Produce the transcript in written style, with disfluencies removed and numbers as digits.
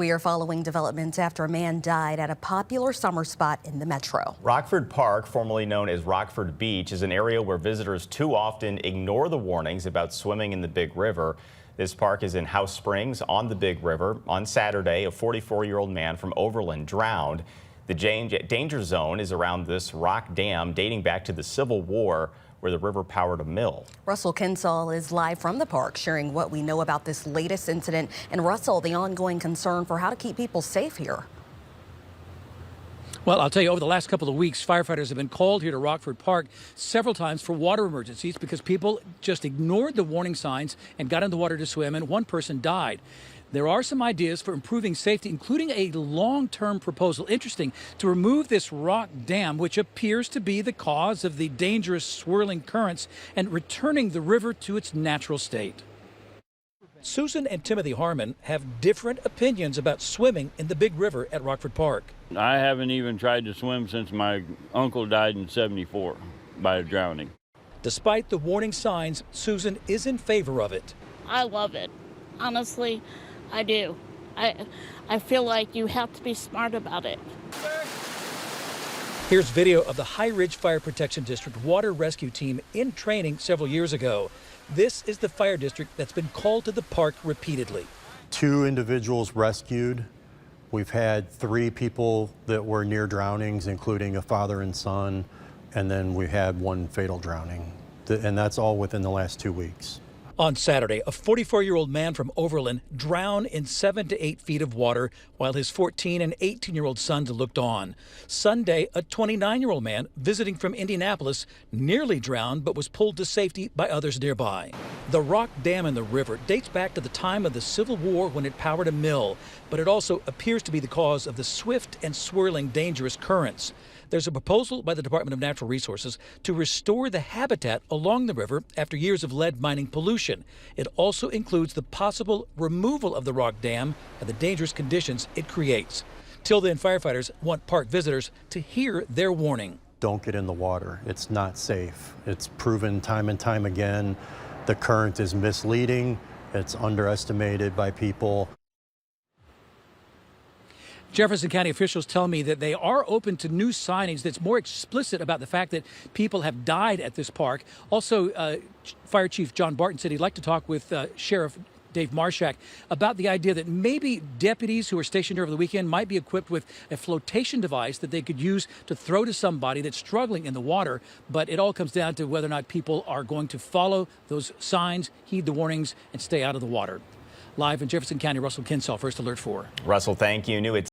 We are following developments after a man died at a popular summer spot in the metro. Rockford Park, formerly known as Rockford Beach, is an area where visitors too often ignore the warnings about swimming in the Big River. This park is in House Springs on the Big River. On Saturday, a 44-year-old man from Overland drowned. The danger zone is around this rock dam dating back to the Civil War, where the river powered a mill. Russell Kinsall is live from the park, sharing what we know about this latest incident. And Russell, the ongoing concern for how to keep people safe here. Well, I'll tell you, over the last couple of weeks, firefighters have been called here to Rockford Park several times for water emergencies because people just ignored the warning signs and got in the water to swim, and one person died. There are some ideas for improving safety, including a long-term proposal, interesting, to remove this rock dam, which appears to be the cause of the dangerous swirling currents, and returning the river to its natural state. Susan and Timothy Harmon have different opinions about swimming in the Big River at Rockford Park. I haven't even tried to swim since my uncle died in '74 by drowning. Despite the warning signs, Susan is in favor of it. I love it. Honestly, I do. I feel like you have to be smart about it. Here's video of the High Ridge Fire Protection District water rescue team in training several years ago. This is the fire district that's been called to the park repeatedly. 2 individuals rescued. We've had 3 people that were near drownings, including a father and son, and then we had 1 fatal drowning. And that's all within the last 2 weeks. On Saturday, a 44-year-old man from Overland drowned in 7 to 8 feet of water while his 14 and 18-year-old sons looked on. Sunday, a 29-year-old man visiting from Indianapolis nearly drowned but was pulled to safety by others nearby. The rock dam in the river dates back to the time of the Civil War when it powered a mill, but it also appears to be the cause of the swift and swirling dangerous currents. There's a proposal by the Department of Natural Resources to restore the habitat along the river after years of lead mining pollution. It also includes the possible removal of the rock dam and the dangerous conditions it creates. Till then, firefighters want park visitors to hear their warning. Don't get in the water. It's not safe. It's proven time and time again. The current is misleading. It's underestimated by people. Jefferson County officials tell me that they are open to new signage that's more explicit about the fact that people have died at this park. Also, Fire Chief John Barton said he'd like to talk with Sheriff Dave Marshak about the idea that maybe deputies who are stationed here over the weekend might be equipped with a flotation device that they could use to throw to somebody that's struggling in the water. But it all comes down to whether or not people are going to follow those signs, heed the warnings, and stay out of the water. Live in Jefferson County, Russell Kinsall, First Alert 4. Russell, thank you.